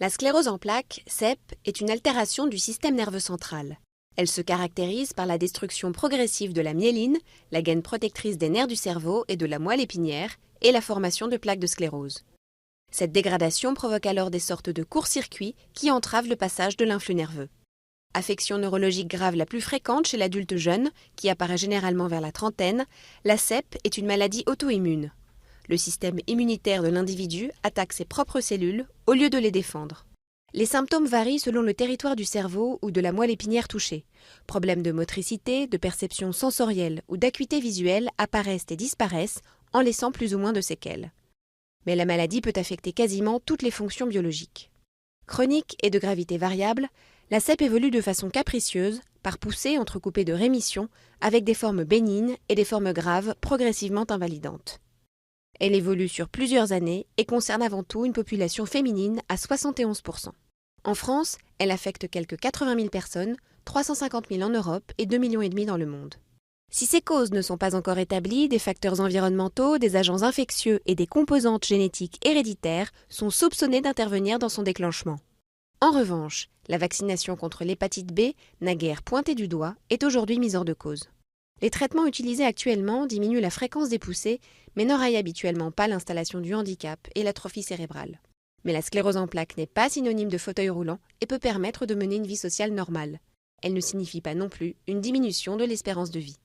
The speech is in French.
La sclérose en plaques, CEP, est une altération du système nerveux central. Elle se caractérise par la destruction progressive de la myéline, la gaine protectrice des nerfs du cerveau et de la moelle épinière, et la formation de plaques de sclérose. Cette dégradation provoque alors des sortes de court-circuits qui entravent le passage de l'influx nerveux. Affection neurologique grave la plus fréquente chez l'adulte jeune, qui apparaît généralement vers la trentaine, la CEP est une maladie auto-immune. Le système immunitaire de l'individu attaque ses propres cellules au lieu de les défendre. Les symptômes varient selon le territoire du cerveau ou de la moelle épinière touchée. Problèmes de motricité, de perception sensorielle ou d'acuité visuelle apparaissent et disparaissent en laissant plus ou moins de séquelles. Mais la maladie peut affecter quasiment toutes les fonctions biologiques. Chronique et de gravité variable, la CEP évolue de façon capricieuse, par poussées entrecoupées de rémissions, avec des formes bénignes et des formes graves progressivement invalidantes. Elle évolue sur plusieurs années et concerne avant tout une population féminine à 71%. En France, elle affecte quelques 80 000 personnes, 350 000 en Europe et 2,5 millions dans le monde. Si ces causes ne sont pas encore établies, des facteurs environnementaux, des agents infectieux et des composantes génétiques héréditaires sont soupçonnés d'intervenir dans son déclenchement. En revanche, la vaccination contre l'hépatite B, naguère pointée du doigt, est aujourd'hui mise hors de cause. Les traitements utilisés actuellement diminuent la fréquence des poussées, mais n'enrayent habituellement pas l'installation du handicap et l'atrophie cérébrale. Mais la sclérose en plaques n'est pas synonyme de fauteuil roulant et peut permettre de mener une vie sociale normale. Elle ne signifie pas non plus une diminution de l'espérance de vie.